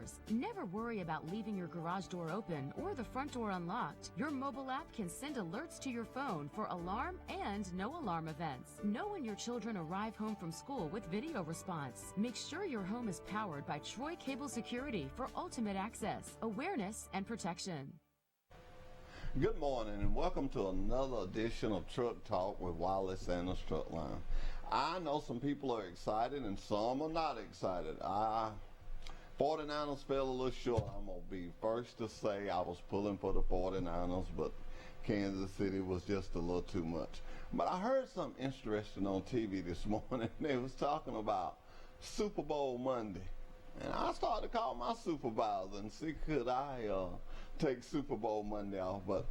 doors. Never worry about leaving your garage door open or the front door unlocked. Your mobile app can send alerts to your phone for alarm and no alarm events. Know when your children arrive home from school with video response. Make sure your home is powered by Troy Cable Security for ultimate access, awareness, and protection. Good morning and welcome to another edition of Truck Talk with Wiley Sanders Truck Line. I know some people are excited and some are not excited. 49ers fell a little short. I'm going to be first to say I was pulling for the 49ers, but Kansas City was just a little too much. But I heard something interesting on TV this morning. They was talking about Super Bowl Monday. And I started to call my supervisor and see could I take Super Bowl Monday off. But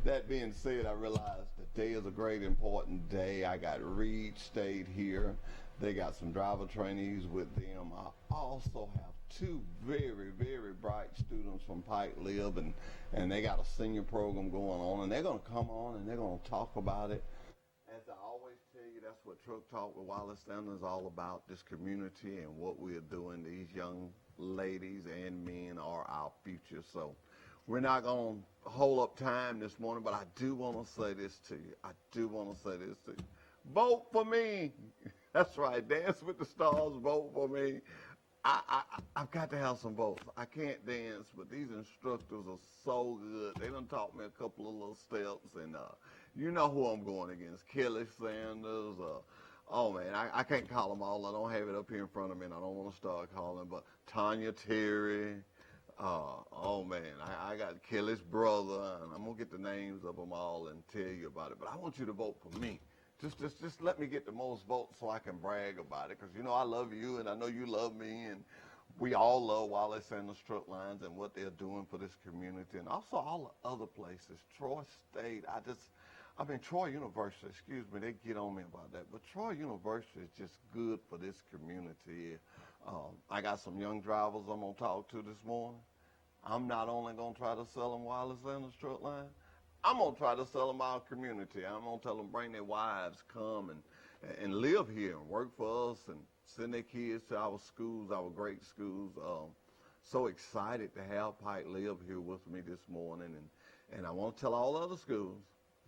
that being said, I realized today is a great important day. I got Reed State here. They got some driver trainees with them. I also have two very, very bright students from Pike Lib, and they got a senior program going on. And they're going to come on and they're going to talk about it. As I always tell you, that's what Truck Talk with Wiley Sanders is all about, this community and what we're doing. These young ladies and men are our future. So we're not going to hold up time this morning, but I do want to say this to you. Vote for me. That's right. Dance with the Stars. Vote for me. I've got to have some votes. I can't dance, but these instructors are so good. They done taught me a couple of little steps, and you know who I'm going against. Kelly Sanders. Oh, man, I can't call them all. I don't have it up here in front of me, and I don't want to start calling, but Tanya Terry. Oh, man, I got Kelly's brother, and I'm going to get the names of them all and tell you about it. But I want you to vote for me. Just let me get the most votes so I can brag about it, because you know I love you and I know you love me, and we all love Wiley Sanders Truck Lines and what they're doing for this community, and also all the other places. Troy State, Troy University, excuse me, they get on me about that, but Troy University is just good for this community. I got some young drivers I'm going to talk to this morning. I'm not only going to try to sell them Wiley Sanders Truck Line, I'm going to try to sell them our community. I'm going to tell them bring their wives, come and live here and work for us and send their kids to our schools, our great schools. So excited to have Pike live here with me this morning. And I want to tell all other schools,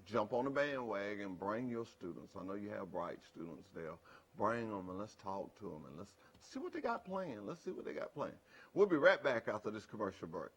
jump on the bandwagon, bring your students. I know you have bright students there. Bring them and let's talk to them and let's see what they got planned. We'll be right back after this commercial break.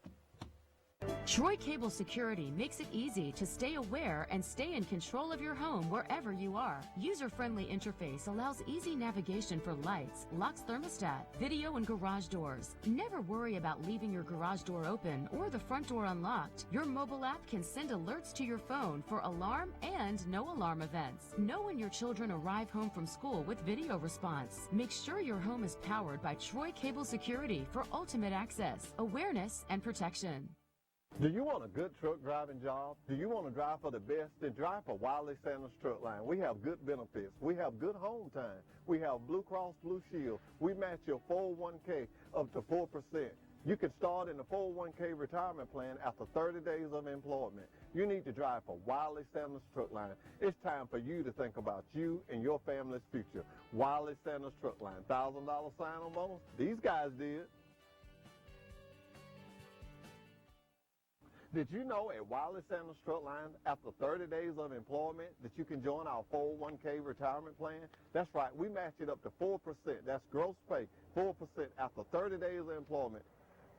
Troy Cable Security makes it easy to stay aware and stay in control of your home wherever you are. User-friendly interface allows easy navigation for lights, locks thermostat, video, and garage doors. Never worry about leaving your garage door open or the front door unlocked. Your mobile app can send alerts to your phone for alarm and no alarm events. Know when your children arrive home from school with video response. Make sure your home is powered by Troy Cable Security for ultimate access, awareness, and protection. Do you want a good truck driving job? Do you want to drive for the best? Then drive for Wiley Sanders Truck Line. We have good benefits. We have good home time. We have Blue Cross Blue Shield. We match your 401k up to 4%. You can start in the 401k retirement plan after 30 days of employment. You need to drive for Wiley Sanders Truck Line. It's time for you to think about you and your family's future. Wiley Sanders Truck Line. $1,000 sign-on bonus? These guys did. Did you know at Wiley Sanders Truck Line, after 30 days of employment, that you can join our 401k retirement plan? That's right, we match it up to 4%. That's gross pay, 4% after 30 days of employment.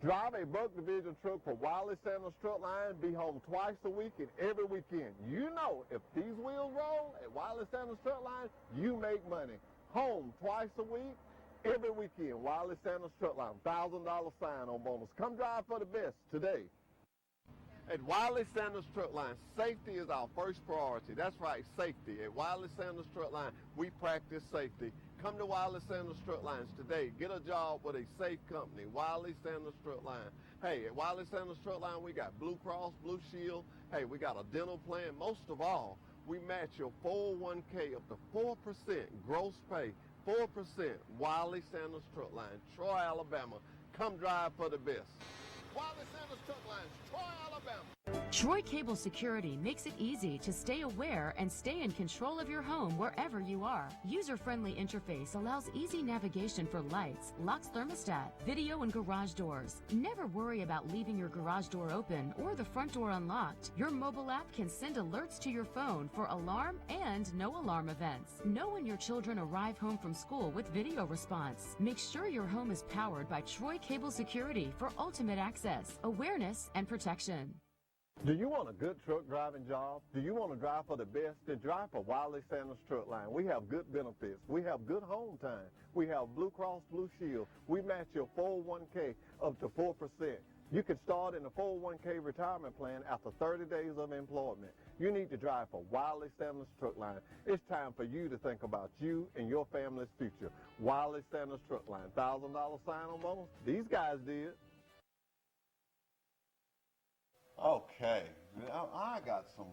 Drive a Buck Division truck for Wiley Sanders Truck Line, be home twice a week and every weekend. You know, if these wheels roll at Wiley Sanders Truck Line, you make money. Home twice a week, every weekend. Wiley Sanders Truck Line, $1,000 sign-on bonus. Come drive for the best today. At Wiley Sanders Truck Line, safety is our first priority. That's right, safety. At Wiley Sanders Truck Line, we practice safety. Come to Wiley Sanders Truck Lines today. Get a job with a safe company, Wiley Sanders Truck Line. Hey, at Wiley Sanders Truck Line, we got Blue Cross, Blue Shield. Hey, we got a dental plan. Most of all, we match your 401k up to 4% gross pay, 4%. Wiley Sanders Truck Line, Troy, Alabama. Come drive for the best. Wiley Sanders Truck Lines, Troy, Alabama. Troy Cable Security makes it easy to stay aware and stay in control of your home wherever you are. User-friendly interface allows easy navigation for lights, locks thermostat, video and garage doors. Never worry about leaving your garage door open or the front door unlocked. Your mobile app can send alerts to your phone for alarm and no alarm events. Know when your children arrive home from school with video response. Make sure your home is powered by Troy Cable Security for ultimate access, awareness, and protection. Do you want a good truck driving job? Do you want to drive for the best? Then drive for Wiley Sanders Truck Line. We have good benefits. We have good home time. We have Blue Cross Blue Shield. We match your 401k up to 4%. You can start in a 401k retirement plan after 30 days of employment. You need to drive for Wiley Sanders Truck Line. It's time for you to think about you and your family's future. Wiley Sanders Truck Line. $1,000 sign-on bonus? These guys did. Okay, now I got some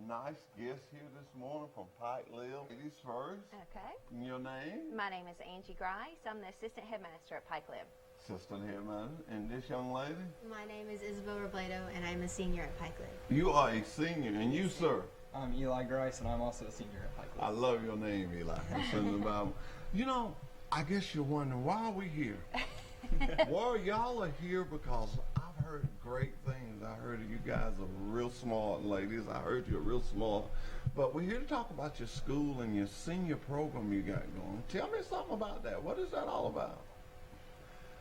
nice guests here this morning from Pike Lil. Ladies first. Okay. Your name? My name is Angie Grice. I'm the assistant headmaster at Pike Lib. Assistant headman. And this young lady? My name is Isabel Robledo, and I'm a senior at Pike Lib. You are a senior, and you, sir? I'm Eli Grice, and I'm also a senior at Pike Lib. I love your name, Eli. Something about, you know, I guess you're wondering, why are we here? Well, y'all are here because I've heard great things. I heard you guys are real smart ladies. I heard you're real smart. But we're here to talk about your school and your senior program you got going. Tell me something about that. What is that all about?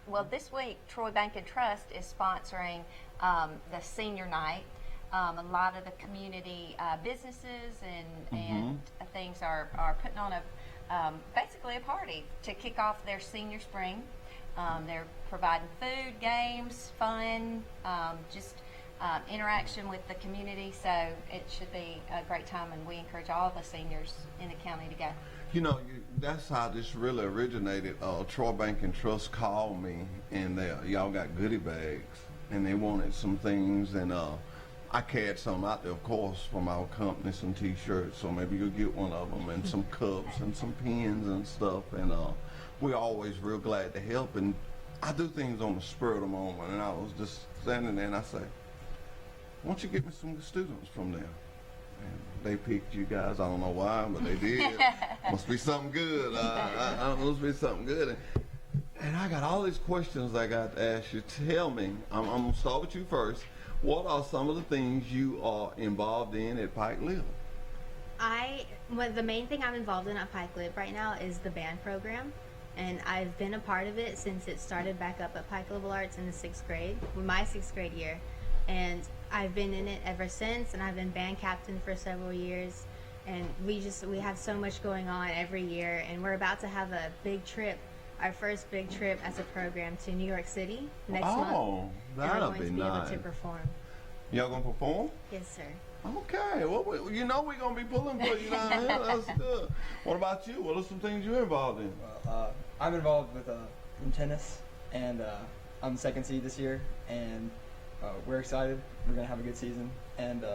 Well, this week, Troy Bank and Trust is sponsoring the senior night. A lot of the community businesses and things are putting on basically a party to kick off their senior spring. They're providing food, games, fun, just interaction with the community. So it should be a great time, and we encourage all the seniors in the county to go. You know, that's how this really originated. Troy Bank and Trust called me, and y'all got goodie bags, and they wanted some things, and I carried some out there, of course, from our company, some T-shirts, so maybe you'll get one of them, and some cups and some pens and stuff, and we're always real glad to help, and I do things on the spur of the moment, and I was just standing there, and I say, why don't you get me some students from there? And they picked you guys. I don't know why, but they did. Must be something good. Must be something good. And I got all these questions I got to ask you. Tell me, I'm going to start with you first. What are some of the things you are involved in at Pike Lib? The main thing I'm involved in at Pike Lib right now is the band program. And I've been a part of it since it started back up at Pike Liberal Arts in the 6th grade, my 6th grade year. And I've been in it ever since, and I've been band captain for several years. And we have so much going on every year, and we're about to have a big trip, our first big trip as a program to New York City next month. Oh, that'll be nice. And we're going to be able to perform. Y'all going to perform? Yes, sir. Okay, well, you know we're going to be pulling for you down here. That's good. What about you? What are some things you're involved in? Well, I'm involved with in tennis, and I'm second seed this year, and we're excited. We're going to have a good season, and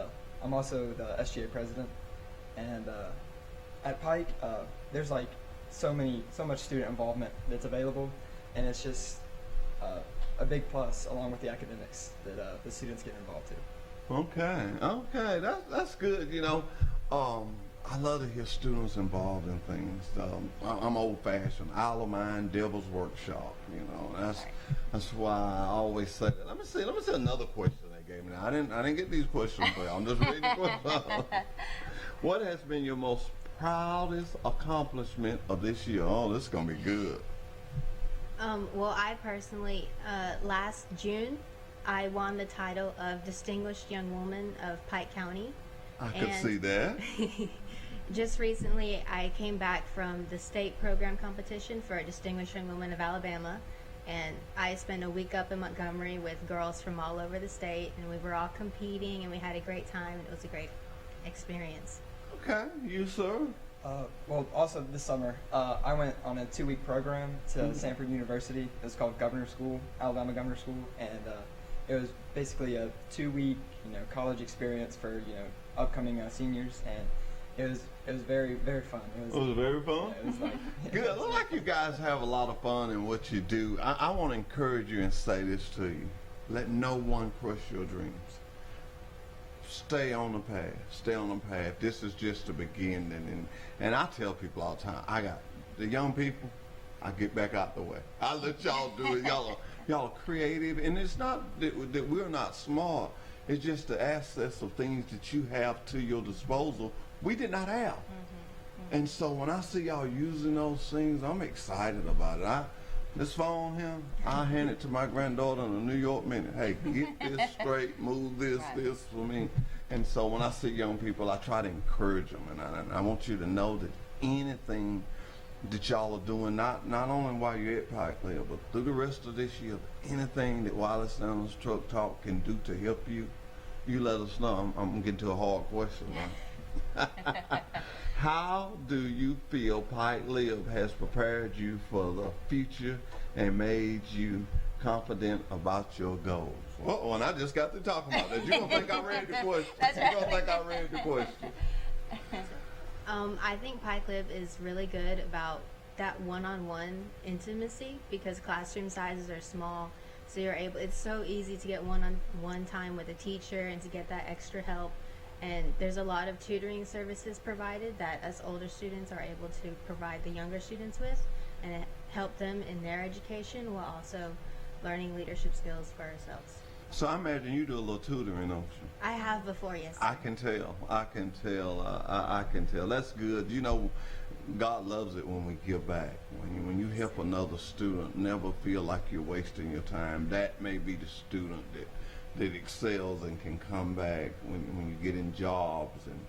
I'm also the SGA president, and at Pike, there's like so much student involvement that's available, and it's just a big plus along with the academics that the students get involved to. Okay, that's good. You know, I love to hear students involved in things. I'm old-fashioned. Isle of Mine, Devil's Workshop. You know, that's why I always say that. Let me see another question they gave me. Now, I didn't get these questions for you. I'm just reading the questions. What has been your most proudest accomplishment of this year? Oh, this is gonna be good. Well, I personally, last June, I won the title of Distinguished Young Woman of Pike County. I could see that. Just recently, I came back from the state program competition for Distinguished Young Woman of Alabama, and I spent a week up in Montgomery with girls from all over the state, and we were all competing, and we had a great time, and it was a great experience. Okay, you, sir? Well, also this summer, I went on a 2-week program to Sanford University. It was called Governor School, Alabama Governor School, and it was basically a 2-week, college experience for, upcoming seniors, and it was very, very fun. It was very fun? Yeah, it was like good. It looks like you guys have a lot of fun in what you do. I want to encourage you and say this to you. Let no one crush your dreams. stay on the path. Stay on the path. This is just the beginning. And I tell people all the time, I got the young people, I get back out the way. I let y'all do it. Y'all are creative. And it's not that we're not smart. It's just the access of things that you have to your disposal we did not have. And so when I see y'all using those things, I'm excited about it. This phone here, I hand it to my granddaughter in a New York minute. Hey, get this straight, move this for me. And so when I see young people, I try to encourage them. And I want you to know that anything that y'all are doing, not only while you're at Pike Level, but through the rest of this year, anything that Wiley Sanders Truck Talk can do to help you, you let us know. I'm getting to a hard question now. How do you feel Pike Live has prepared you for the future and made you confident about your goals? Well, and I just got to talking about that. You're going to think I read the question. You're going to think I read the question. I think Pike Live is really good about that one-on-one intimacy because classroom sizes are small. So it's so easy to get one-on-one time with a teacher and to get that extra help. And there's a lot of tutoring services provided that us older students are able to provide the younger students with and help them in their education while also learning leadership skills for ourselves. So I imagine you do a little tutoring, don't you? I have before, yes. I can tell. I can tell. That's good. You know, God loves it when we give back. When you help another student, never feel like you're wasting your time. That may be the student that excels and can come back when you get in jobs and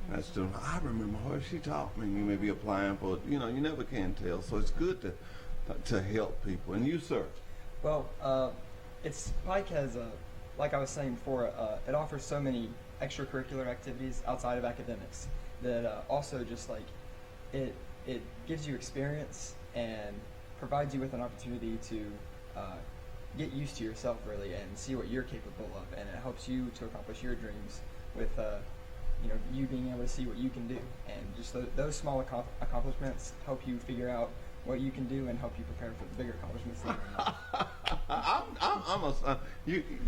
that student. I remember her. She taught me. You may be applying for. You never can tell. So it's good to help people. And you, sir? Well, Pike has like I was saying before, it offers so many extracurricular activities outside of academics that also just like it gives you experience and provides you with an opportunity to get used to yourself really and see what you're capable of, and it helps you to accomplish your dreams with you being able to see what you can do, and just those small accomplishments help you figure out what you can do and help you prepare for the bigger accomplishments later in life.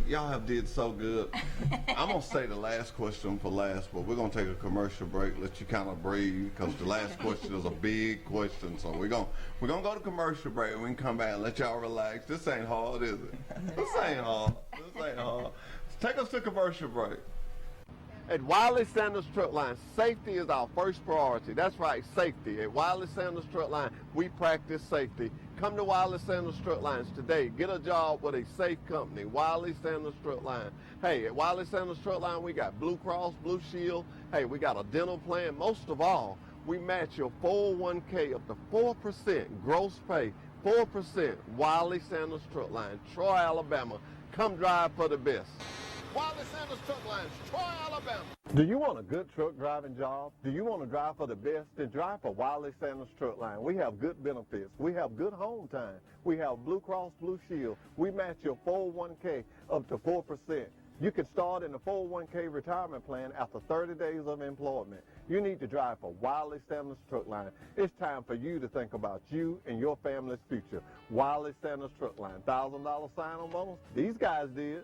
Y'all have did so good. I'm gonna say the last question for last, but we're gonna take a commercial break, let you kind of breathe, because the last question is a big question. So we're gonna go to commercial break, and we can come back and let y'all relax. This ain't hard, is it? This ain't hard. Take us to commercial break. At Wiley Sanders Truck Line, safety is our first priority. That's right, safety. At Wiley Sanders Truck Line, we practice safety. Come to Wiley Sanders Truck Lines today. Get a job with a safe company, Wiley Sanders Truck Line. Hey, at Wiley Sanders Truck Line, we got Blue Cross, Blue Shield. Hey, we got a dental plan. Most of all, we match your 401k up to 4% gross pay, 4%. Wiley Sanders Truck Line, Troy, Alabama. Come drive for the best. Wiley Sanders Truck Lines, Troy, Alabama. Do you want a good truck driving job? Do you want to drive for the best? Then drive for Wiley Sanders Truck Line. We have good benefits. We have good home time. We have Blue Cross Blue Shield. We match your 401k up to 4%. You can start in the 401k retirement plan after 30 days of employment. You need to drive for Wiley Sanders Truck Line. It's time for you to think about you and your family's future. Wiley Sanders Truck Line. $1,000 sign-on bonus? These guys did.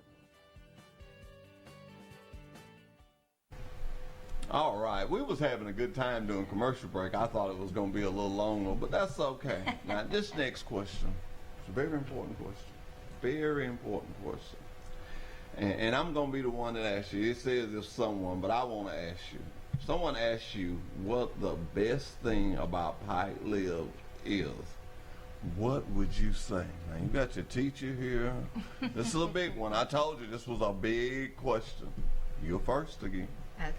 All right, we was having a good time doing commercial break. I thought it was going to be a little longer, but that's okay. Now, this next question is a very important question. Very important question. And I'm going to be the one that asks you. It says if someone, but I want to ask you. If someone asks you what the best thing about Pike Live is, what would you say? Now, you got your teacher here. This is a big one. I told you this was a big question. You're first again. Okay.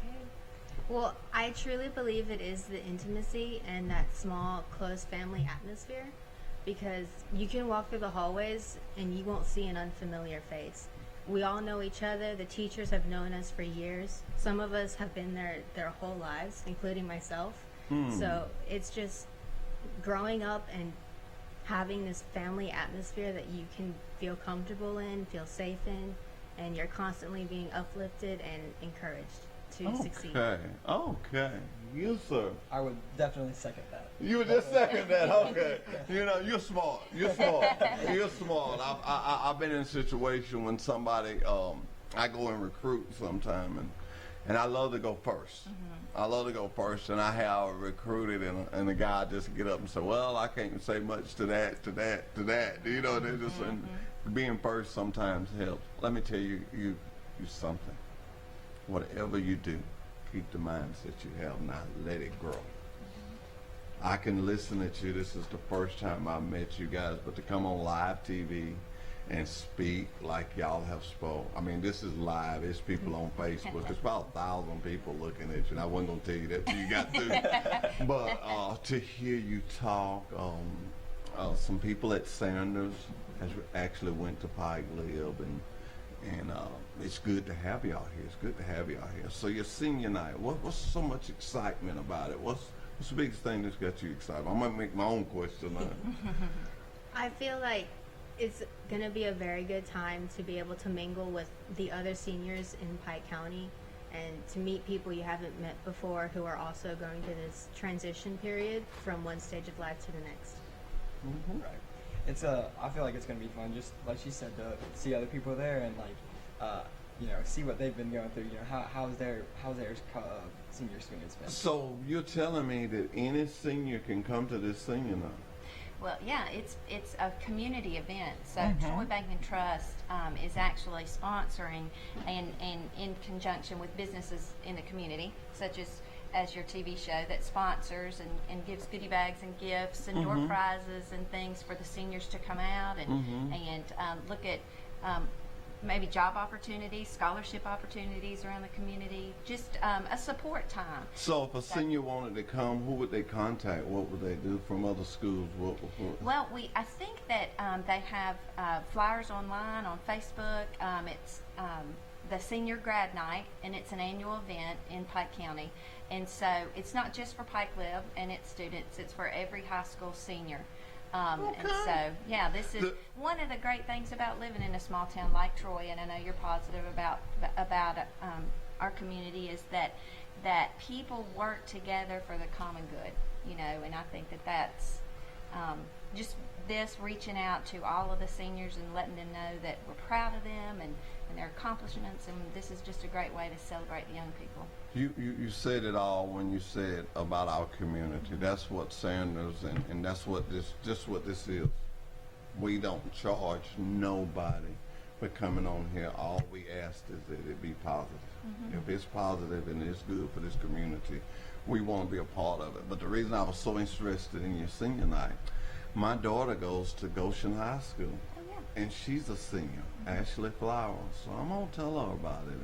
Well, I truly believe it is the intimacy and that small, close family atmosphere, because you can walk through the hallways and you won't see an unfamiliar face. We all know each other. The teachers have known us for years. Some of us have been there their whole lives, including myself. So it's just growing up and having this family atmosphere that you can feel comfortable in, feel safe in, and you're constantly being uplifted and encouraged to succeed. Okay. You, sir. I would definitely second that. You would just second that. Okay. You're smart. You're smart. I've been in a situation when somebody, I go and recruit sometime, And I love to go first. I love to go first, and I have recruited, and a guy just get up and say, well, I can't say much to that. You know, they just, and being first sometimes helps. Let me tell you, you something. Whatever you do, keep the mindset you have now. Let it grow. I can listen at you. This is the first time I met you guys, but to come on live TV and speak like y'all have spoke. I mean, this is live. It's people on Facebook. It's about 1,000 people looking at you. And I wasn't going to tell you that till you got through. But to hear you talk, some people at Sanders has actually went to Pike Lib, and it's good to have y'all here. It's good to have y'all here. So your senior night, what's so much excitement about it? What's the biggest thing that's got you excited? I might make my own question now. I feel like it's going to be a very good time to be able to mingle with the other seniors in Pike County and to meet people you haven't met before who are also going through this transition period from one stage of life to the next. Right. It's I feel like it's gonna be fun, just like she said, to see other people there and like, you know, see what they've been going through. You know, how's their senior experience been? So you're telling me that any senior can come to this senior night? Well, yeah, it's a community event. So Troy Bank and Trust is actually sponsoring and in conjunction with businesses in the community, such as your TV show that sponsors and gives goodie bags and gifts and door prizes and things for the seniors to come out and look at maybe job opportunities, scholarship opportunities around the community, just a support time. So if a senior wanted to come, who would they contact? What would they do from other schools? Well, I think that they have flyers online on Facebook. It's the Senior Grad Night, and it's an annual event in Pike County. And so it's not just for Pike Lib and its students, it's for every high school senior. And so, yeah, this is one of the great things about living in a small town like Troy, and I know you're positive about our community, is that people work together for the common good, you know, and I think that's just this reaching out to all of the seniors and letting them know that we're proud of them and their accomplishments, and this is just a great way to celebrate the young people. You said it all when you said about our community. That's what Sanders and that's what this is. We don't charge nobody for coming on here. All we ask is that it be positive. If it's positive and it's good for this community, we want to be a part of it. But the reason I was so interested in your senior night, my daughter goes to Goshen High School, and she's a senior, Ashley Flowers. So I'm gonna tell her about it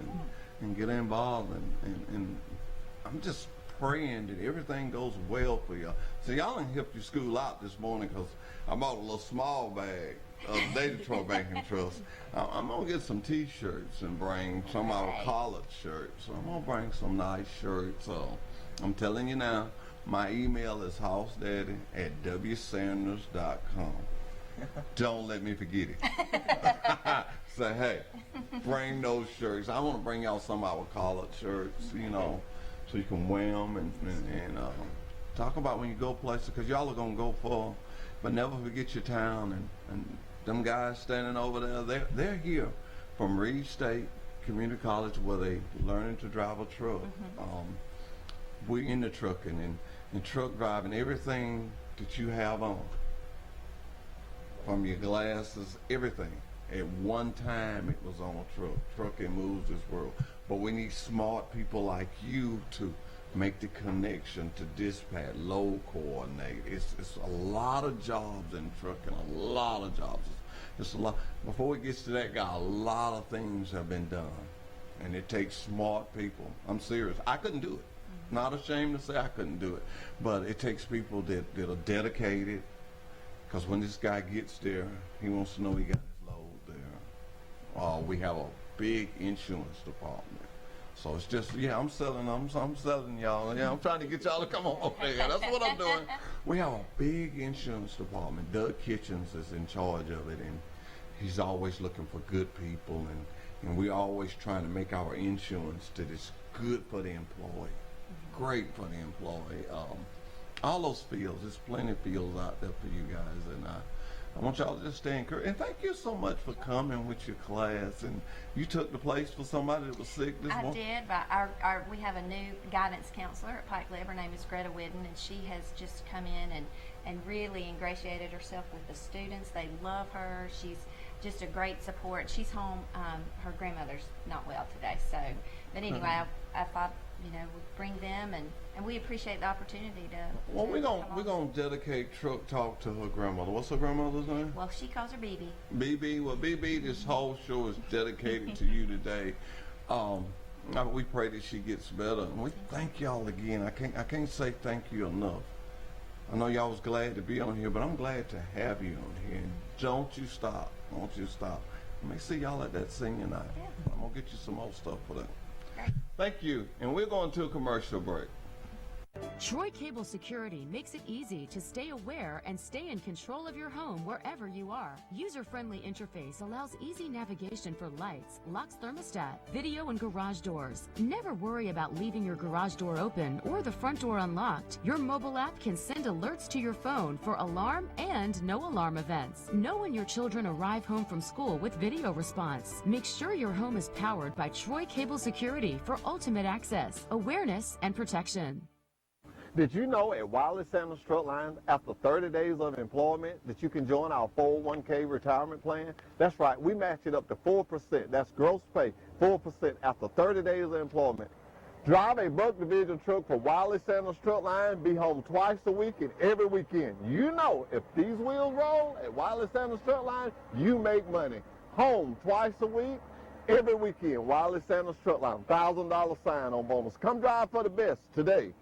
and get involved, and I'm just praying that everything goes well for y'all. So y'all done helped your school out this morning, because I bought a little small bag of Detroit Bank and Trust. I'm gonna get some T-shirts and bring some of our college shirts. So I'm gonna bring some nice shirts. So I'm telling you now, my email is housedaddy@wsanders.com. Don't let me forget it. Say, hey, bring those shirts. I want to bring y'all some of our college shirts, you know, so you can wear them and talk about when you go places, because y'all are going to go far, but never forget your town. And them guys standing over there, they're here from Reed State Community College, where they learning to drive a truck. We're in the trucking and truck driving, everything that you have on, from your glasses, everything. At one time, it was on a truck. Trucking moves this world. But we need smart people like you to make the connection, to dispatch, load coordinate. It's a lot of jobs in trucking, a lot of jobs. It's a lot. Before it gets to that guy, a lot of things have been done. And it takes smart people. I'm serious. I couldn't do it. Not ashamed to say I couldn't do it. But it takes people that are dedicated. Because when this guy gets there, he wants to know he got his load there. We have a big insurance department. So it's just, yeah, I'm selling y'all. Yeah, I'm trying to get y'all to come on over there. That's what I'm doing. We have a big insurance department. Doug Kitchens is in charge of it, and he's always looking for good people, and we're always trying to make our insurance that is good for the employee, great for the employee. All those fields, there's plenty of fields out there for you guys, and I want y'all to just stay encouraged. And thank you so much for coming with your class. And you took the place for somebody that was sick this morning? I did, but we have a new guidance counselor at Pike Lib. Her name is Greta Whidden, and she has just come in and really ingratiated herself with the students. They love her. She's just a great support. She's home. Her grandmother's not well today, so. But anyway, I thought, we'd bring them, and we appreciate the opportunity to. Well, we're gonna dedicate Truck Talk to her grandmother. What's her grandmother's name? Well, she calls her BB. BB. Well, BB, this whole show is dedicated to you today. We pray that she gets better, and we thank y'all again. I can't say thank you enough. I know y'all was glad to be on here, but I'm glad to have you on here. And don't you stop. Don't you stop. Let me see y'all at that senior night. Yeah. I'm going to get you some more stuff for that. Great. Thank you. And we're going to a commercial break. Troy Cable Security makes it easy to stay aware and stay in control of your home wherever you are. User-friendly interface allows easy navigation for lights, locks thermostat, video and garage doors. Never worry about leaving your garage door open or the front door unlocked. Your mobile app can send alerts to your phone for alarm and no alarm events. Know when your children arrive home from school with video response. Make sure your home is powered by Troy Cable Security for ultimate access, awareness, and protection. Did you know at Wiley Sanders Truck Line, after 30 days of employment, that you can join our 401k retirement plan? That's right, we match it up to 4%. That's gross pay, 4% after 30 days of employment. Drive a Buck Division truck for Wiley Sanders Truck Line, be home twice a week and every weekend. You know, if these wheels roll at Wiley Sanders Truck Line, you make money. Home twice a week, every weekend. Wiley Sanders Truck Line, $1,000 sign-on bonus. Come drive for the best today.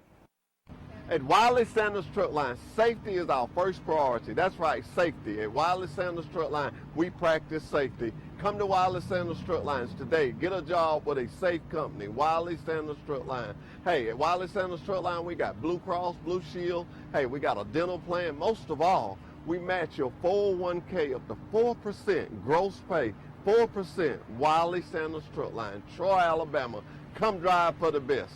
At Wiley Sanders Truck Line, safety is our first priority. That's right, safety. At Wiley Sanders Truck Line, we practice safety. Come to Wiley Sanders Truck Lines today. Get a job with a safe company, Wiley Sanders Truck Line. Hey, at Wiley Sanders Truck Line, we got Blue Cross, Blue Shield. Hey, we got a dental plan. Most of all, we match your 401k up to 4% gross pay, 4%. Wiley Sanders Truck Line, Troy, Alabama. Come drive for the best.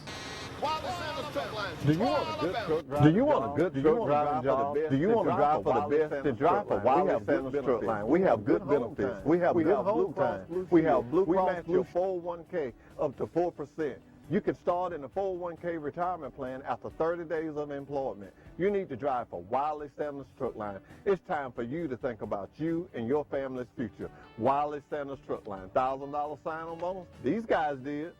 Do you want a good truck driving? Do you want a good truck driving job? Do you want to drive for the best? Then drive for Wiley Sanders Truck Line. We have good benefits. We have good home time. We have Blue Cross. We match your 401k up to 4%. You can start in the 401k retirement plan after 30 days of employment. You need to drive for Wiley Sanders Truck Line. It's time for you to think about you and your family's future. Wiley Sanders Truck Line, $1,000 sign-on bonus. These guys did.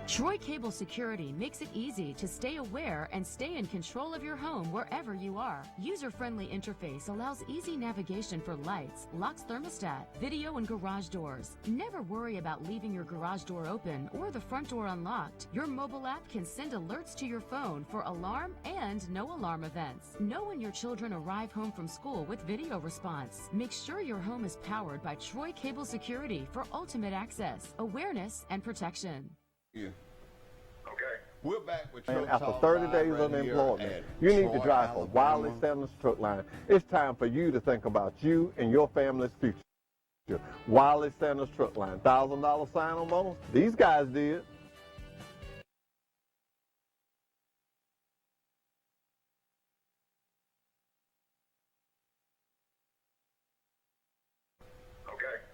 Troy Cable Security makes it easy to stay aware and stay in control of your home wherever you are. User-friendly interface allows easy navigation for lights, locks thermostat, video and garage doors. Never worry about leaving your garage door open or the front door unlocked. Your mobile app can send alerts to your phone for alarm and no alarm events. Know when your children arrive home from school with video response. Make sure your home is powered by Troy Cable Security for ultimate access, awareness, and protection. Yeah. Okay. We're back with And Truck after Talk 30 Live days right of here employment, at you need Troy, to drive for Wiley Alabama. Sanders Truck Line. It's time for you to think about you and your family's future. Wiley Sanders Truck Line, $1,000 sign-on bonus. These guys did.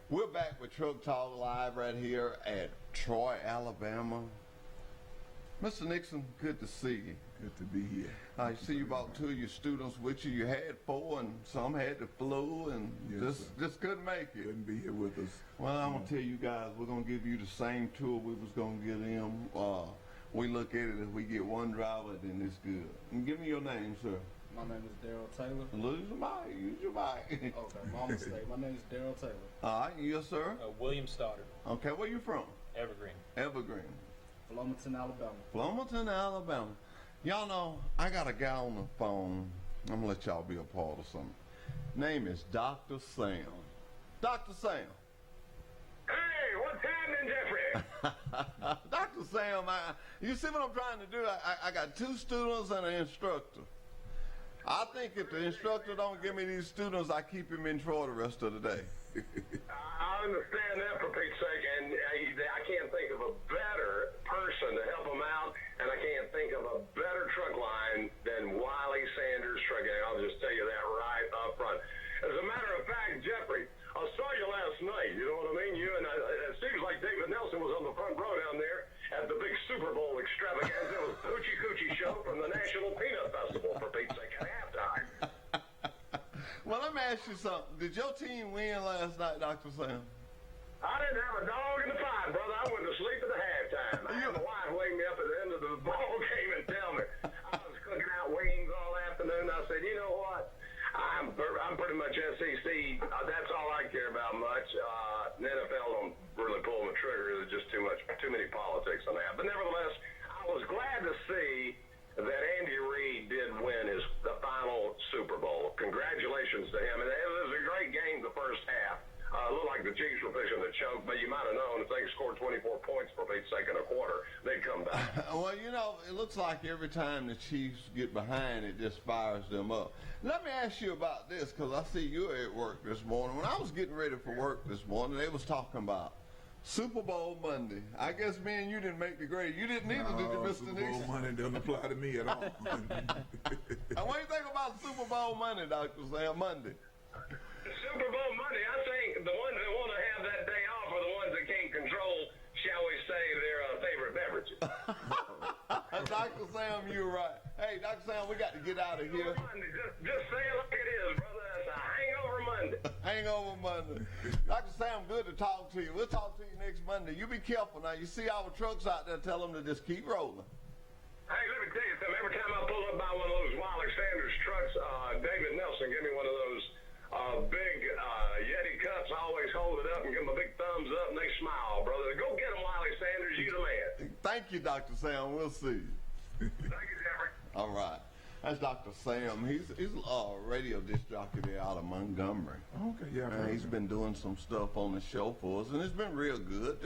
We're back with Truck Talk Live right here at Troy, Alabama. Mr. Nixon, good to see you. Good to be here. I see you brought two of your students with you. You had four, and some had the flu, and Yes, just couldn't make it. Couldn't be here with us. Well, I'm gonna tell you guys, we're gonna give you the same tour we was gonna give them. We look at it as we get one driver, then it's good. And give me your name, sir. My name is Daryl Taylor. Lose your mic. Use your mic. Okay, my mistake. My name is Daryl Taylor. All right, yes, sir. William Stoddard, Okay, where you from? Evergreen. Evergreen. Flomaton, Alabama. Flomaton, Alabama. Y'all know, I got a guy on the phone. I'm gonna let y'all be a part of something. Name is Dr. Sam. Dr. Sam. Hey, what's happening, Jeffrey? Dr. Sam, you see what I'm trying to do? I got two students and an instructor. I think if the instructor don't give me these students, I keep him in Troy the rest of the day. I understand that, for Pete's sake, and I can't think of a better person to help them out, and I can't think of a better truck line than Wiley Sanders Trucking. I'll just tell you that right up front. As a matter of fact, Jeffrey, I saw you last night. You know what I mean? You and it seems like David Nelson was on the front row down there at the big Super Bowl extravaganza. It was the Hoochie Coochie show from the National Peanut Festival, for Pete's sake, at halftime. Well, let me ask you something. Did your team win last night, Dr. Sam? I didn't have a dog in the fight, brother. I went to sleep at the halftime. I had my wife wake me up at the end of the ball game and tell me. I was cooking out wings all afternoon. I said, you know what? I'm pretty much SEC. That's all I care about much. The NFL don't really pull the trigger. There's just too many politics on that. But nevertheless, I was glad to see that Andy Reid did win the final Super Bowl. Congratulations to him. And it was a great game the first half. It looked like the Chiefs were fishing the choke, but you might have known if they scored 24 points for Pete's sake in a quarter, they'd come back. Well, you know, it looks like every time the Chiefs get behind, it just fires them up. Let me ask you about this, because I see you at work this morning. When I was getting ready for work this morning, they was talking about Super Bowl Monday. I guess me and you didn't make the grade. You didn't either, did you, Mr. Super Nixon? Bowl Money doesn't apply to me at all. And what do you think about Super Bowl Monday, Dr. Sam? Monday. Super Bowl Monday, I think the ones that want to have that day off are the ones that can't control, shall we say, their favorite beverages. Dr. Sam, you're right. Hey, Dr. Sam, we got to get out of here. Monday, just say it like it is, brother. It's a hangover Monday. Hangover Monday. Dr. Sam, good to talk to you. We'll talk to you next Monday. You be careful now. You see our trucks out there, tell them to just keep rolling. Hey, let me tell you something. Every time I pull up by one of those Wiley Sanders trucks, David Nelson give me one of those big Yeti cups. I always hold it up and give them a big thumbs up, and they smile, brother. Go get them, Wiley Sanders. You the man. Thank you, Dr. Sam. We'll see you. Thank you, Jeffrey. All right. That's Dr. Sam. He's a radio disc jockey there out of Montgomery. Okay, yeah. And he's been doing some stuff on the show for us, and it's been real good.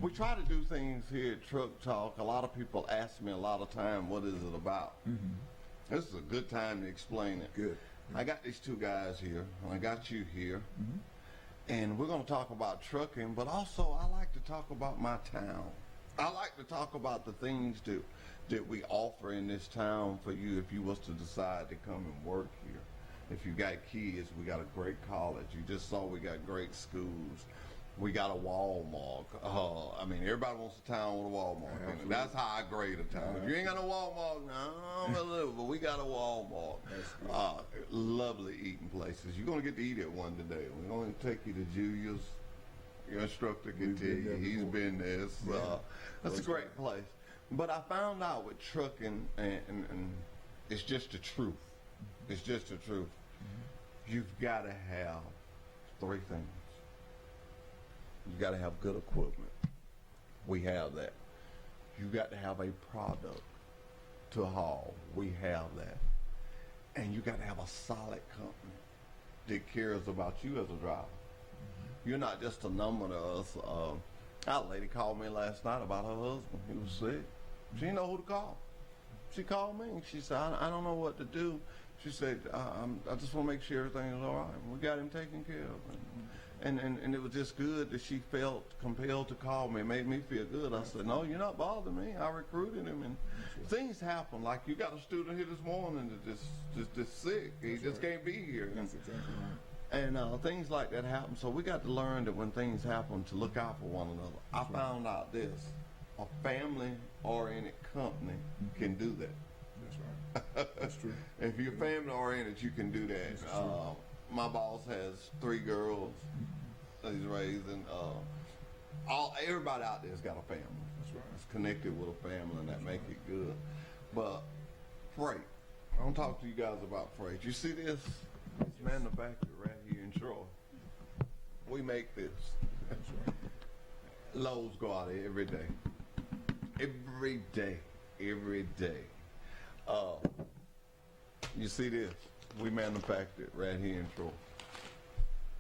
We try to do things here at Truck Talk. A lot of people ask me a lot of time, what is it about? Mm-hmm. This is a good time to explain it. Good. I got these two guys here, and I got you here, and we're going to talk about trucking, but also I like to talk about my town. I like to talk about the things that we offer in this town for you if you was to decide to come and work here. If you got kids, we got a great college. You just saw we got great schools. We got a Walmart. I mean, everybody wants a town with a Walmart. Absolutely. That's how I grade a town. If you ain't got a Walmart, no, but we got a Walmart. Lovely eating places. You're going to get to eat at one today. We're going to take you to Julius. Your instructor can tell you. He's been there. That's a great place. But I found out with trucking, and it's just the truth. It's just the truth. You've got to have three things. You got to have good equipment. We have that. You got to have a product to haul. We have that. And you got to have a solid company that cares about you as a driver. You're not just a number to us. Our lady called me last night about her husband. He was sick. She didn't know who to call. She called me and she said, I don't know what to do. She said, I just want to make sure everything is all right. We got him taken care of. And it was just good that she felt compelled to call me. It made me feel good. I said, no, you're not bothering me. I recruited him. And things happen. Like you got a student here this morning that's just sick. He just can't be here. That's exactly right. And things like that happen. So we got to learn that when things happen to look out for one another. I found out this. A family-oriented company can do that. That's right. That's true. If you're family-oriented, you can do that. My boss has 3 girls that he's raising. Everybody out there's got a family. That's right. It's connected with a family, and that make it good. But freight. I don't talk to you guys about freight. You see this? It's manufactured right here in Troy. We make this. That's right. Loads go out there every day. Every day. Every day. You see this? We manufacture it right here in Troy.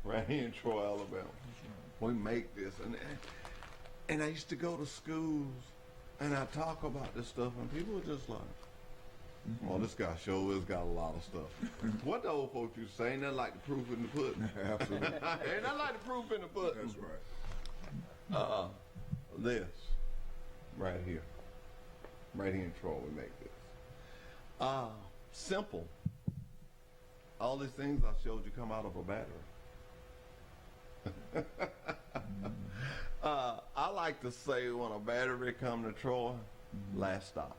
Right here in Troy, Alabama. We make this. And I used to go to schools and I talk about this stuff and people were just like, Well, this guy sure has got a lot of stuff. What the old folks used to say, ain't nothing like the proof in the pudding. Absolutely. Ain't nothing like the proof in the pudding. That's right. This, right here in Troy, we make this. Simple. All these things I showed you come out of a battery. I like to say when a battery come to Troy, last stop.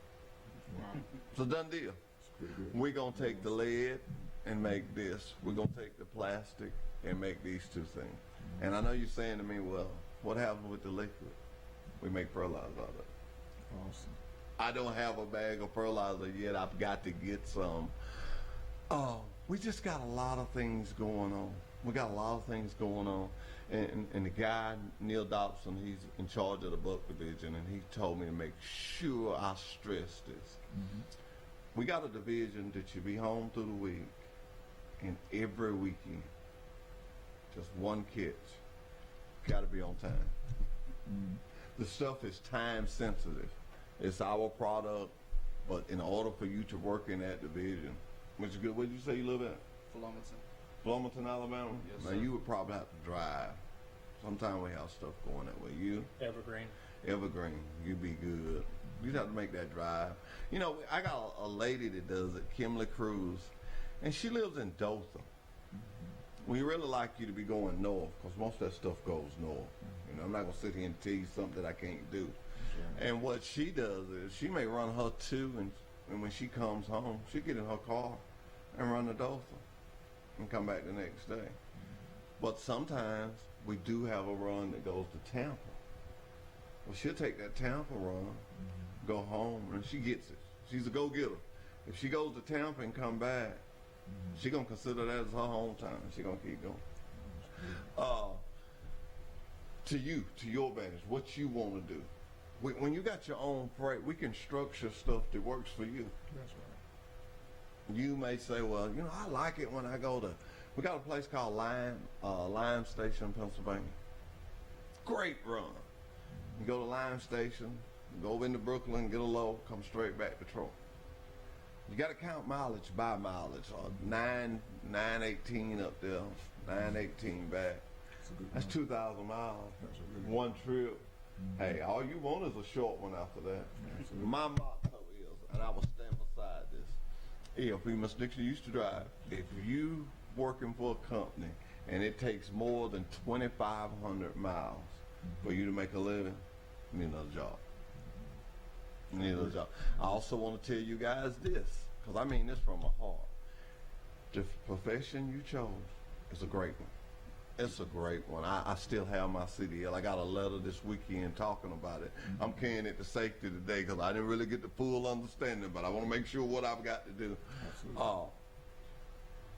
Wow. It's a done deal. It's pretty good. We're going to take the lead and make this. We're going to take the plastic and make these two things. And I know you're saying to me, well, what happens with the liquid? We make fertilizer out of it. Awesome. I don't have a bag of fertilizer yet. I've got to get some. We just got a lot of things going on. We got a lot of things going on. And the guy, Neil Dobson, he's in charge of the Buck Division, and he told me to make sure I stress this. We got a division that you be home through the week and every weekend. Just one catch. Got to be on time. The stuff is time sensitive. It's our product, but in order for you to work in that division, which is good. Where did you say you live at? Flomaton, Alabama? Yes, Now, sir. you would probably have to drive. Sometimes we have stuff going that way. You? Evergreen. You'd be good. You'd have to make that drive. You know, I got a lady that does it, Kimberly Cruz, and she lives in Dothan. We really like you to be going north, because most of that stuff goes north. You know, I'm not going to sit here and tell you something that I can't do. And what she does is she may run her two, and when she comes home, she get in her car and run to Dothan and come back the next day. But sometimes we do have a run that goes to Tampa. Well, she'll take that Tampa run, go home, and she gets it. She's a go-getter. If she goes to Tampa and come back, she's going to consider that as her home time. She's going to keep going. To your advantage, what you want to do. When you got your own freight, we can structure stuff that works for you. That's right. You may say, well, you know, I like it when I go to, we got a place called Lime Station, Pennsylvania. Great run. You go to Lime Station, go over into Brooklyn, get a load, come straight back to Troy. You got to count mileage by mileage. 918 up there, 918 back. That's 2,000 miles. That's a good One trip. Hey, all you want is a short one after that. My motto is, and I will stand beside this, if Mr. Dixon used to drive, if you working for a company and it takes more than 2,500 miles for you to make a living, you need another job. You need another job. I also want to tell you guys this, because I mean this from my heart. The profession you chose is a great one. It's a great one. I still have my CDL. I got a letter this weekend talking about it. I'm carrying it to safety today because I didn't really get the full understanding, but I want to make sure what I've got to do.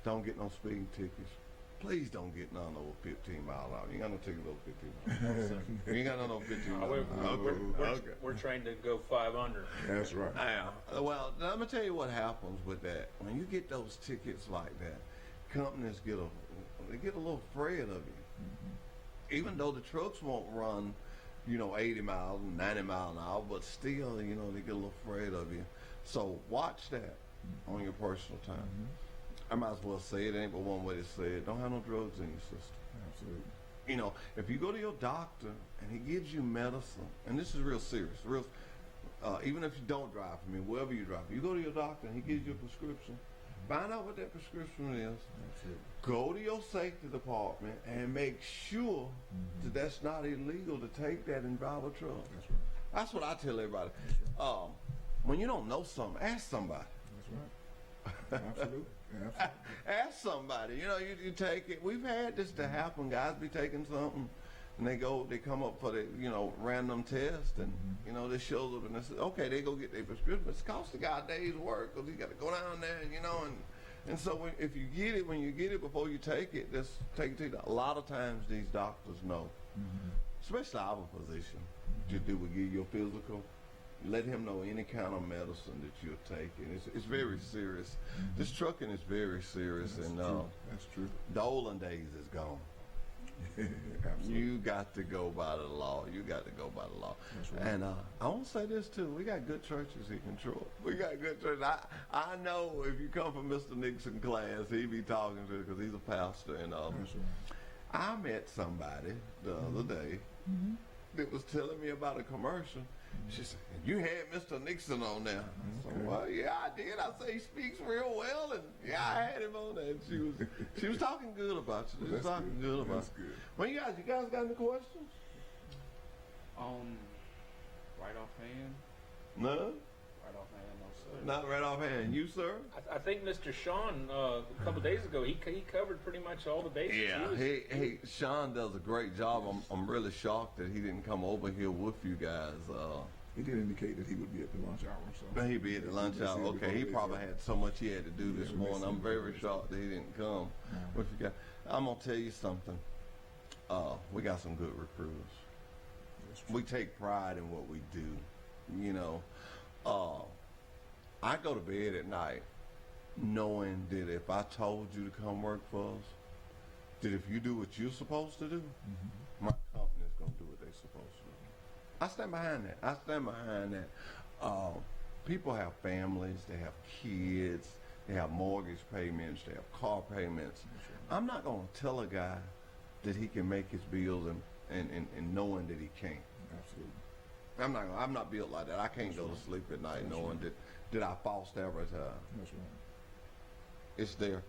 Don't get no speeding tickets. Please don't get none over 15 miles an hour. You ain't got no ticket over 15 miles an hour. You ain't got none over 15 miles an hour. We're trained to go 500. That's right. Well, let me tell you what happens with that. When you get those tickets like that, companies get a little afraid of you. Even though the trucks won't run, 80 miles and 90 miles an hour, but still, they get a little afraid of you. So watch that on your personal time. I might as well say it, ain't but one way to say it. Don't have no drugs in your system. Absolutely. If you go to your doctor and he gives you medicine, and this is real serious, even if you don't drive, wherever you drive, you go to your doctor and he gives you a prescription, find out what that prescription is, go to your safety department and make sure that that's not illegal to take that and drive a truck. That's right. That's what I tell everybody. When you don't know something, ask somebody. That's right. Absolutely. Absolutely. Ask somebody. You take it. We've had this to happen. Guys be taking something, and they come up for the, random test, and, they shows up, and they say, okay, they go get their prescription. It's cost the guy a day's work, because he got to go down there, and so when you get it before you take it, just take it. A lot of times these doctors know, especially our physician, we give you your physical. Let him know any kind of medicine that you're taking. It's very serious. This trucking is very serious, That's and true. That's true. the olden days is gone. Absolutely. You got to go by the law. You got to go by the law. That's right. And I want to say this too. We got good churches in control. We got good churches. I know if you come from Mr. Nixon class, he be talking to because he's a pastor. And That's right. I met somebody the other day that was telling me about a commercial. She said, "You had Mr. Nixon on there." I said, "Well, yeah, I did." I said, "He speaks real well," and yeah, I had him on there. And she was talking good about you. She was That's talking good. good about That's you. good. Well, you guys got any questions? Right offhand? No, Right offhand, no sir. not right offhand. You, sir? I think Mr. Sean, a couple days ago, he covered pretty much all the bases. Hey, Sean does a great job. I'm really shocked that he didn't come over here with you guys. He did indicate that he would be at the lunch hour. So He'd be at the lunch Yes, hour. he'll be Okay, he over probably there. had so much he had to do this Yeah, we morning. miss I'm him. very shocked that he didn't come with you guys. I'm gonna tell you something. We got some good recruiters. We take pride in what we do. You know, I go to bed at night knowing that if I told you to come work for us, that if you do what you're supposed to do, my company's gonna do what they're supposed to do. I stand behind that. I stand behind that. People have families, they have kids, they have mortgage payments, they have car payments. I'm not gonna tell a guy that he can make his bills and knowing that he can't. absolutely. I'm not built like that. I can't go to sleep at night knowing that I false advertise. That's right. It's there.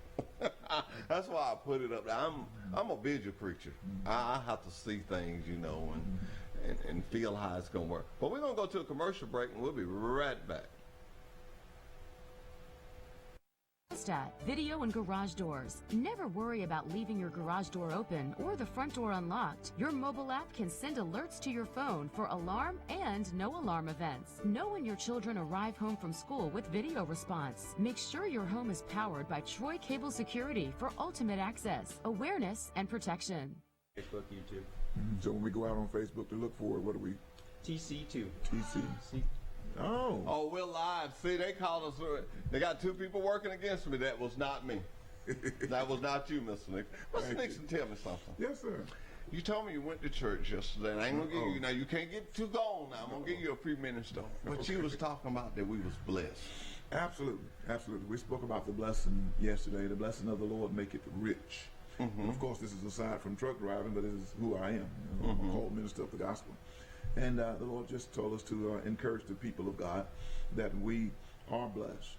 That's why I put it up there. I'm a visual creature. I have to see things, you know, and feel how it's gonna work. But we're gonna go to a commercial break and we'll be right back. Stat, video and garage doors. Never worry about leaving your garage door open or the front door unlocked. Your mobile app can send alerts to your phone for alarm and no alarm events. Know when your children arrive home from school with video response. Make sure your home is powered by Troy Cable Security for ultimate access, awareness, and protection. Facebook, YouTube. So when we go out on Facebook to look for it, what do we? TC2. TC. Oh. Oh, we're live. See, they called us. They got two people working against me. That was not me. That was not you, Mr. Nixon. Mr. Nixon, tell me something. Yes, sir. You told me you went to church yesterday, and I ain't gonna give you. Now you can't get too gone. Now I'm gonna give you a few minutes though. But you was talking about that we was blessed. Absolutely, absolutely. We spoke about the blessing yesterday. The blessing of the Lord make it rich. And of course, this is aside from truck driving, but this is who I am. You know, I'm a called minister of the gospel. And the Lord just told us to encourage the people of God that we are blessed.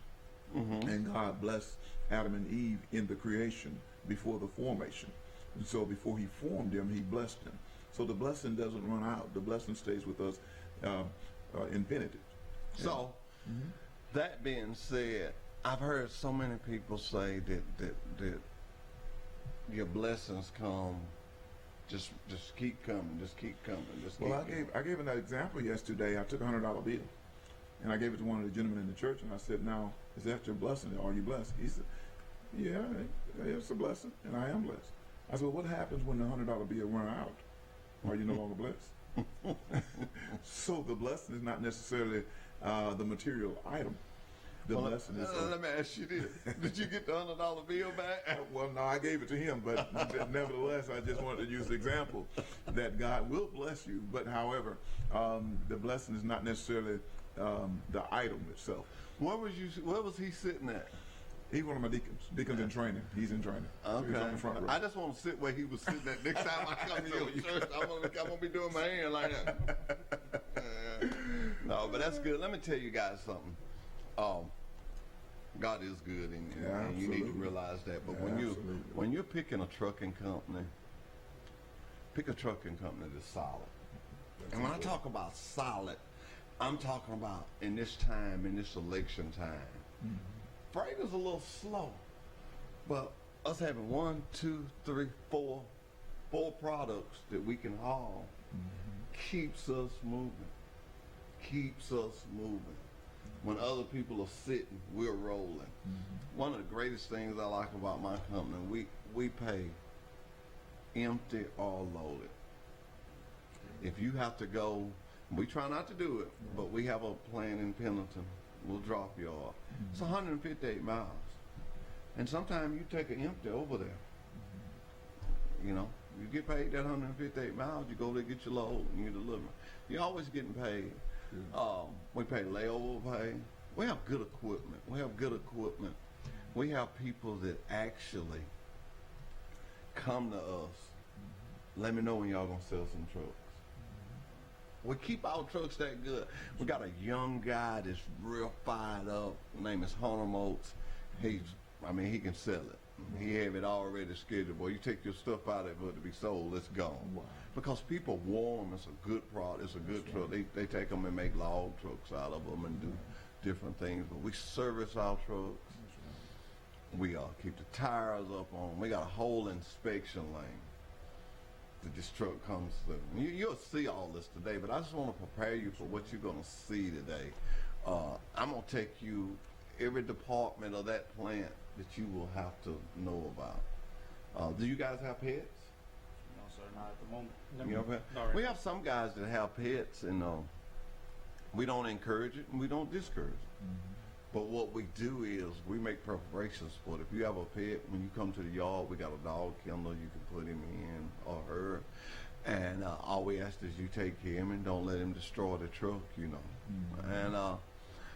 And God blessed Adam and Eve in the creation before the formation. And so before he formed them, he blessed them. So the blessing doesn't run out. The blessing stays with us infinitive. So, that being said, I've heard so many people say that your blessings come, just keep coming, just keep coming, just keep Well, coming. I gave an example yesterday. I took a $100 bill, and I gave it to one of the gentlemen in the church, and I said, "Now, is that your blessing? Are you blessed?" He said, "Yeah, it's a blessing, and I am blessed." I said, "Well, what happens when the $100 bill run out? Are you no longer blessed?" So the blessing is not necessarily the material item. The blessing is. Let me ask you this: did you get the $100 bill back? Well, no, I gave it to him, but nevertheless, I just wanted to use the example that God will bless you, but however, the blessing is not necessarily the item itself. Where was he sitting at? He's one of my deacons in training. He's in training. So he's on the front row. I just want to sit where he was sitting at. Next time I come to your church, I'm gonna be doing my hand like that. No, but that's good. Let me tell you guys something. God is good, and you need to realize that. But when you're picking a trucking company, pick a trucking company that's solid. And when I talk about solid, I'm talking about in this time, in this election time. Freight is a little slow, but us having 1, 2, 3, 4 products that we can haul keeps us moving. Keeps us moving. When other people are sitting, we're rolling. One of the greatest things I like about my company, we pay empty or loaded. If you have to go, we try not to do it, but we have a plan in Pendleton. We'll drop you off. It's 158 miles. And sometimes you take an empty over there. You know, You get paid that 158 miles, you go there, get your load, and you deliver. You're always getting paid. We pay layover pay. We have good equipment. We have people that actually come to us. Let me know when y'all gonna sell some trucks. We keep our trucks that good. We got a young guy that's real fired up. His name is Hunter Moats. He can sell it. He have it already scheduled. Boy, you take your stuff out of it for it to be sold, it's gone. Wow. Because people want them. It's a good product. It's a good truck. They take them and make log trucks out of them and do different things. But we service our trucks. We keep the tires up on. We got a whole inspection lane that this truck comes through. You'll see all this today, but I just want to prepare you for what you're going to see today. I'm going to take you every department of that plant that you will have to know about. Do you guys have pets? No, sir, not at the moment. You know, Not right we now. have some guys that have pets, and we don't encourage it and we don't discourage it. But what we do is we make preparations for it. If you have a pet, when you come to the yard, we got a dog kennel you can put him in or her. And all we ask is you take him and don't let him destroy the truck, you know. And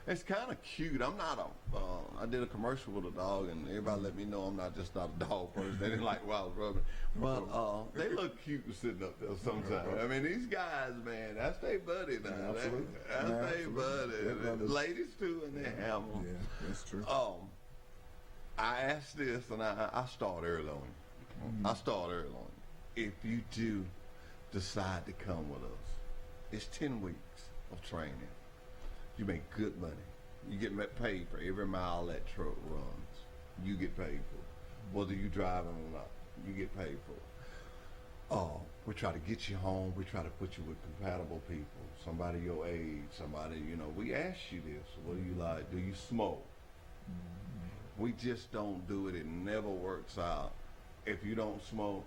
it's kind of cute. I did a commercial with a dog, and everybody let me know I'm not a dog person. They didn't like while I was rubbing. But they look cute sitting up there sometimes. I mean, these guys, man, that's their buddy now. Absolutely. That's their buddy. Ladies too, and they have them. Yeah, that's true. I asked this, and I start early on you. If you do decide to come with us, it's 10 weeks of training. You make good money. You get paid for every mile that truck runs. You get paid for it. Whether you driving or not, you get paid for it. We try to get you home. We try to put you with compatible people, somebody your age, somebody, you know. We ask you this. What do you like? Do you smoke? We just don't do it. It never works out. If you don't smoke,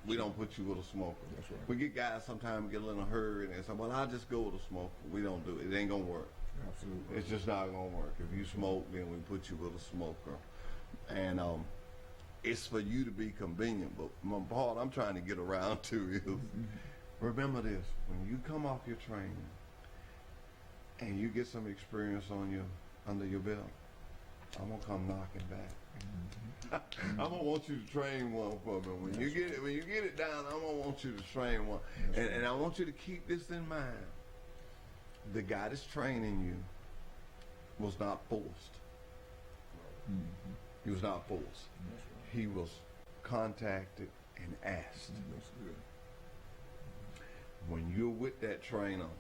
we don't put you with a smoker. That's right. We get guys sometimes get a little hurry and they say, well, I'll just go with a smoker. We don't do it. It ain't going to work. Absolutely. It's just not going to work. If you smoke, then we put you with a smoker. And it's for you to be convenient. But my part I'm trying to get around to is, remember this. When you come off your training and you get some experience under your belt, I'm going to come knocking back. I'm gonna want you to train one for me. When you get it down, I'm gonna want you to train one. And I want you to keep this in mind. The guy that's training you was not forced. He was not forced. He was contacted and asked. That's good. When you're with that trainer,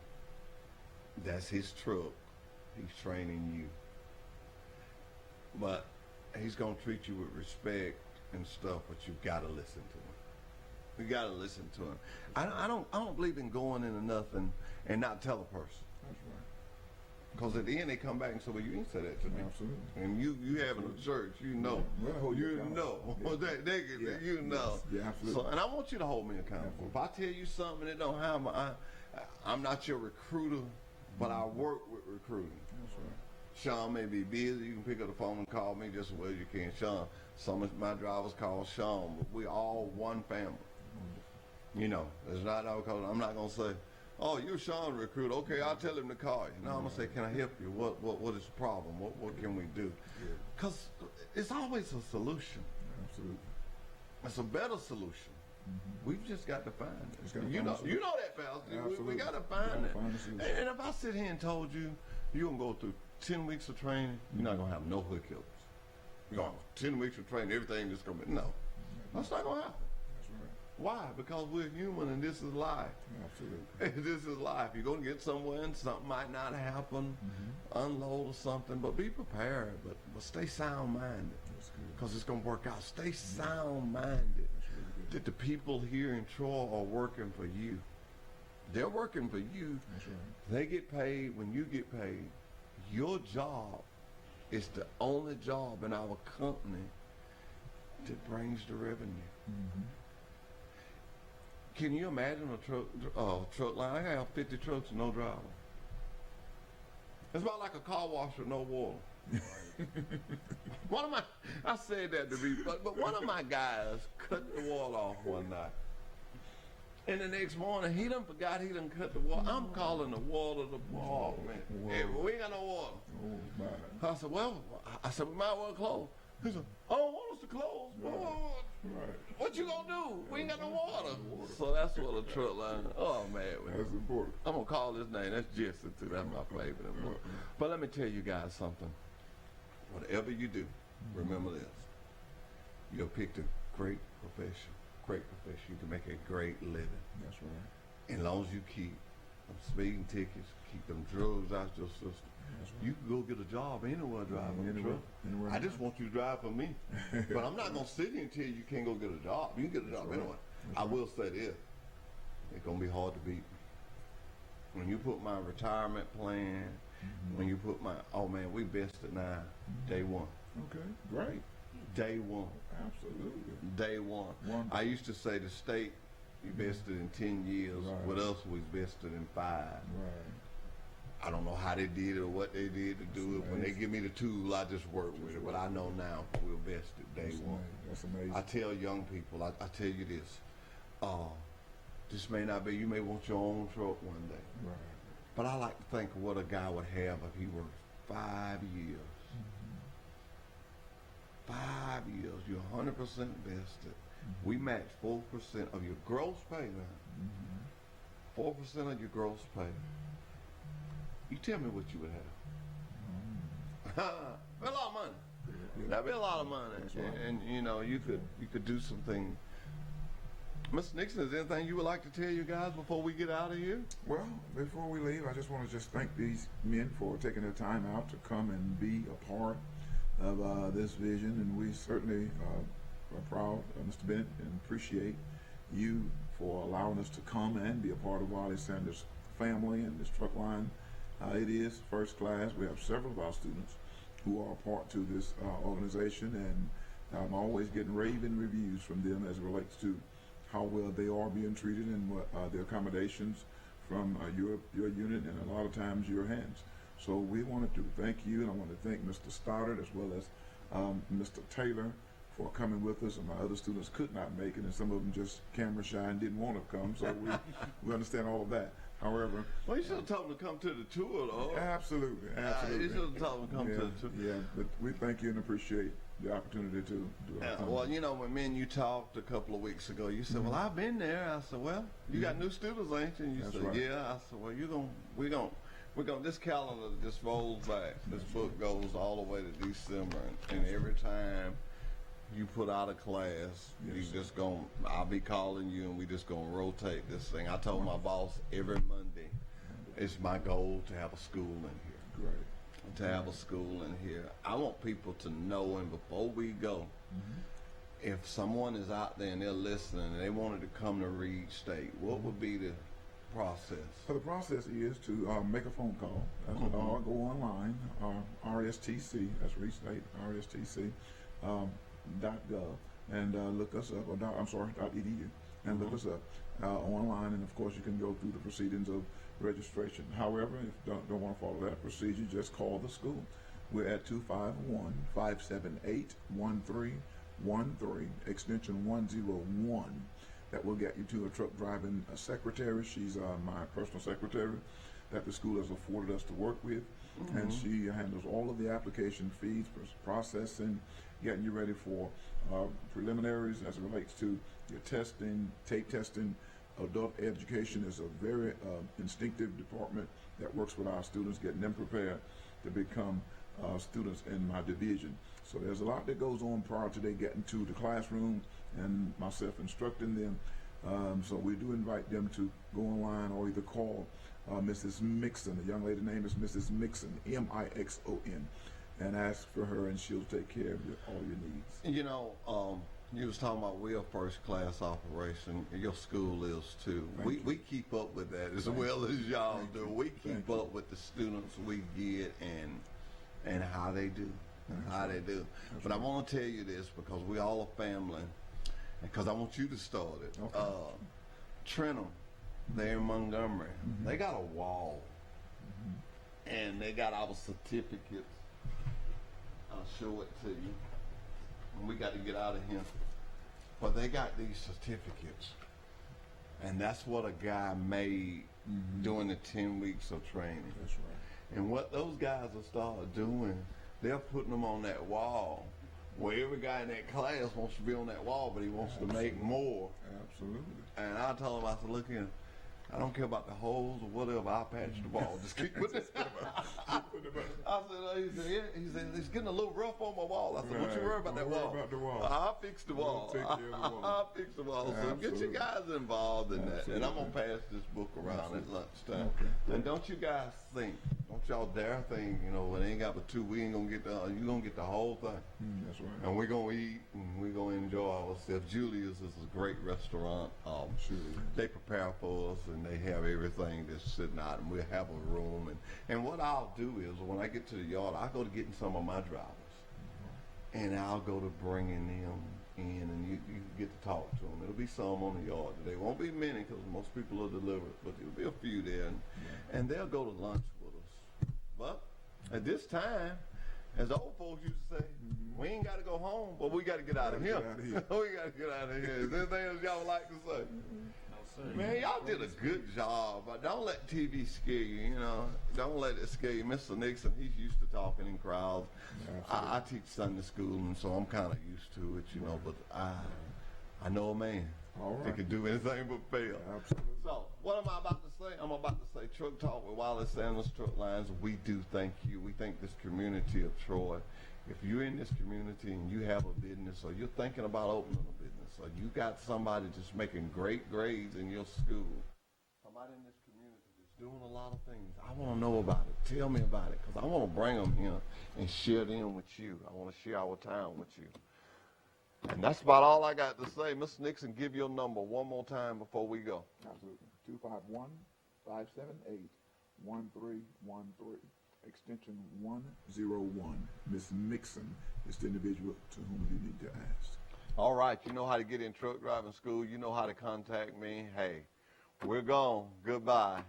that's his truck. He's training you. But he's gonna treat you with respect and stuff, but you gotta listen to him. You gotta listen to him. I don't believe in going into nothing and not tell a person. That's right. Because at the end they come back and say, well, you didn't say that to me. Absolutely. And you having a church, you know. Well, hold you you accountable. know. Yeah. You know. Yeah, absolutely. So, and I want you to hold me accountable. If I tell you something that don't happen, I'm not your recruiter, but I work with recruiting. That's right. Sean may be busy. You can pick up the phone and call me just as well as you can. Sean, some of my drivers call Sean, but we all one family. You know, it's not because I'm not gonna say, "Oh, you're Sean recruiter. Okay, I'll tell him to call you." No, I'm gonna say, "Can I help you? What is the problem? What can we do?" Because it's always a solution. Absolutely. It's a better solution. We've just got to find it. Just gotta You find know, the you know that, Pastor. We Absolutely. got to find Gotta it. find the solution. And if I sit here and told you you're gonna go through 10 weeks of training, you're not gonna have no hookups. You're gonna have 10 weeks of training, everything just gonna be that's not gonna happen. That's right. Why? Because we're human and this is life. Absolutely. This is life. You're gonna get somewhere and something might not happen, unload or something, but be prepared. But stay sound-minded, That's good. because it's gonna work out. Stay sound-minded. That's really good. That the people here in Troy are working for you. They're working for you. That's right. They get paid when you get paid. Your job is the only job in our company that brings the revenue. Can you imagine a truck line? I have 50 trucks and no driver. It's about like a car wash with no water. I said that to be, but one of my guys cut the water off one night. And the next morning, he done forgot he done cut the water. I'm calling the water the ball, man. Hey, we ain't got no water. Oh, my. I said, well, we might well close. He said, I don't want us to close. Oh, Right. what you gonna do? We ain't got no water. So that's what a truck line. Oh, man. That's important. I'm gonna call his name. That's Jesse too. That's my favorite. But let me tell you guys something. Whatever you do, remember this. You picked a great profession. Great profession. You can make a great living. That's right. As long as you keep them speeding tickets, keep them drugs out your system. You can go get a job anywhere driving a truck. I just want you to drive for me. But I'm not going to sit here and tell you you can't go get a job. You can get a job anyway. I will say this. It's going to be hard to beat. When you put my retirement plan, when you put my, oh man, we bested now, day one. Okay, great. Day one. Absolutely. Day one. Wonderful. I used to say the state, you vested in 10 years. Right. With us, we vested in 5. Right. I don't know how they did it or what they did to do it. When they give me the tool, I just work with it. But I know now we're vested day one. That's amazing. I tell young people, I tell you this. This may not be, you may want your own truck one day. Right. But I like to think of what a guy would have if he worked 5 years. 5 years, you're 100% vested. We match 4% of your gross pay now. 4% of your gross pay. You tell me what you would have. A lot of money. That'd be a lot of money. And you know, you could do something. Mr. Nixon, is there anything you would like to tell you guys before we get out of here? Well, before we leave, I just want to thank these men for taking their time out to come and be a part of this vision, and we certainly are proud, Mr. Bennett, and appreciate you for allowing us to come and be a part of Wiley Sanders' family and this truck line. It is first class. We have several of our students who are a part to this organization, and I'm always getting raving reviews from them as it relates to how well they are being treated and what the accommodations from your unit and a lot of times your hands. So we wanted to thank you, and I want to thank Mr. Stoddard as well as Mr. Taylor for coming with us, and my other students could not make it, and some of them just camera shy and didn't want to come, so we understand all of that. However, well, you should have told them to come to the tour, though. Absolutely. You should have told them to come to the tour. Yeah, but we thank you and appreciate the opportunity to do our well, you know, when me and you talked a couple of weeks ago, you said, well, I've been there. I said, well, you got new students, ain't you? And you That's said, right. yeah. I said, well, we're going, this calendar just rolls back. This book goes all the way to December. And every time you put out a class, I'll be calling you, and we just going to rotate this thing. I told my boss every Monday, it's my goal to have a school in here. Great. To have a school in here. I want people to know, and before we go, if someone is out there and they're listening and they wanted to come to Reed State, what would be the process? So the process is to make a phone call, or go online, RSTC, that's Reed State, RSTC, .gov, and look us up, .edu, and look us up online, and of course you can go through the proceedings of registration. However, if you don't want to follow that procedure, just call the school. We're at 251-578-1313, extension 101. That will get you to a truck driving secretary. She's my personal secretary that the school has afforded us to work with, and she handles all of the application fees, processing, getting you ready for preliminaries as it relates to your testing, tape testing. Adult education is a very instinctive department that works with our students, getting them prepared to become students in my division. So there's a lot that goes on prior to they getting to the classroom and myself instructing them. So we do invite them to go online or either call Mrs. Mixon. The young lady's name is Mrs. Mixon, M-I-X-O-N, and ask for her, and she'll take care of all your needs. You know, you was talking about we're a first class operation. Your school is too. We keep up with that as well as y'all do. We keep up with the students we get and how they do. They do. But I want to tell you this because we all a family, because I want you to start it. Okay. Trenton, they're in Montgomery. They got a wall, and they got our certificates I'll show it to you. And we got to get out of here. But they got these certificates. And that's what a guy made during the 10 weeks of training. That's right. And what those guys will start doing, they're putting them on that wall. Where every guy in that class wants to be on that wall, but he wants to make more. Absolutely. And I told him, I said, look here, I don't care about the holes or whatever, I'll patch the ball. Just keep putting it. I said, he said, it's getting a little rough on my wall. I said, don't you worry about that wall. About the wall. I'll fix the wall. We'll take care of the wall. I'll fix the wall. So get your guys involved in that. And I'm going to pass this book around at lunchtime. Okay. And don't you guys think, don't y'all dare think, you know, when it ain't got but 2, we ain't going to get you're going to get the whole thing. That's right. And we're going to eat and we're going to enjoy ourselves. Julius is a great restaurant. Sure. They prepare for us and they have everything that's sitting out, and we'll have a room. And what I'll do is when I get to the yard, I'll go to getting some of my drivers. And I'll go to bringing them in, and you get to talk to them. It'll be some on the yard today. Won't be many because most people are delivered, but there'll be a few there. And they'll go to lunch with us. But at this time, as old folks used to say, we ain't got to go home, but we got to get out of here. We got to get out of here. Is there anything else y'all would like to say? Man, y'all did a good job. Don't let TV scare you, you know. Don't let it scare you. Mr. Nixon, he's used to talking in crowds. I teach Sunday school, and so I'm kind of used to it, you know. But I know a man that can do anything but fail. Absolutely. So, what am I about to say? I'm about to say Truck Talk with Wiley Sanders Truck Lines. We do thank you. We thank this community of Troy. If you're in this community and you have a business, or you're thinking about opening a business, or you got somebody just making great grades in your school, somebody in this community that's doing a lot of things, I want to know about it. Tell me about it, because I want to bring them here and share them with you. I want to share our town with you. And that's about all I got to say. Mr. Nixon, give your number one more time before we go. Absolutely. 251-578-1313. Extension 101. Miss Nixon is the individual to whom you need to ask. All right, you know how to get in truck driving school. You know how to contact me. Hey, we're gone. Goodbye.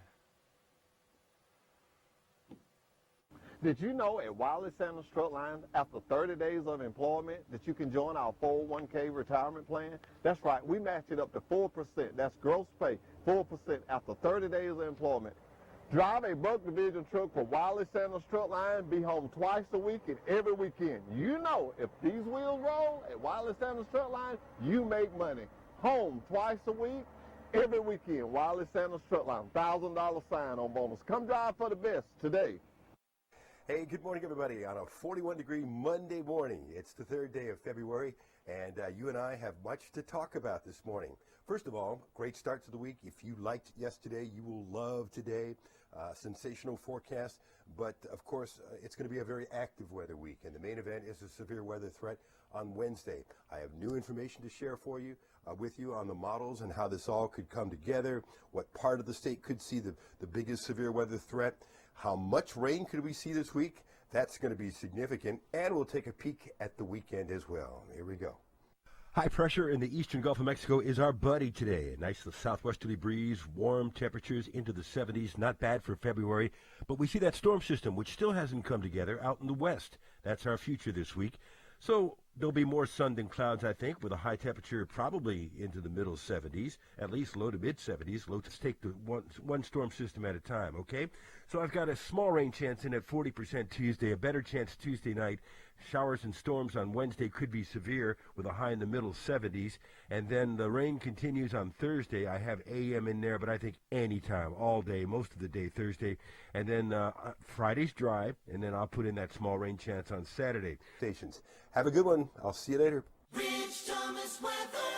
Did you know at Wiley Sanders Truck Lines, after 30 days of employment, that you can join our 401k retirement plan? That's right, we match it up to 4%. That's gross pay, 4% after 30 days of employment. Drive a Buck Division truck for Wiley Sanders Truck Line. Be home twice a week and every weekend. You know, if these wheels roll at Wiley Sanders Truck Line, you make money. Home twice a week, every weekend. Wiley Sanders Truck Line, $1,000 sign-on bonus. Come drive for the best today. Hey, good morning, everybody, on a 41-degree Monday morning. It's the 3rd day of February, and you and I have much to talk about this morning. First of all, great start to the week. If you liked yesterday, you will love today. Sensational forecast, but of course, it's going to be a very active weather week, and the main event is a severe weather threat on Wednesday. I have new information to share for you, with you on the models and how this all could come together, what part of the state could see the biggest severe weather threat, how much rain could we see this week. That's going to be significant, and we'll take a peek at the weekend as well. Here we go. High pressure in the eastern Gulf of Mexico is our buddy today. A nice southwesterly breeze, warm temperatures into the 70s, not bad for February. But we see that storm system, which still hasn't come together, out in the west. That's our future this week. So there'll be more sun than clouds, I think, with a high temperature probably into the middle 70s, at least low to mid 70s. Let's take the one storm system at a time, okay? So I've got a small rain chance in at 40% Tuesday, a better chance Tuesday night. Showers and storms on Wednesday could be severe with a high in the middle 70s. And then the rain continues on Thursday. I have AM in there, but I think anytime, all day, most of the day Thursday. And then Friday's dry, and then I'll put in that small rain chance on Saturday. Stations. Have a good one. I'll see you later. Rich Thomas weather.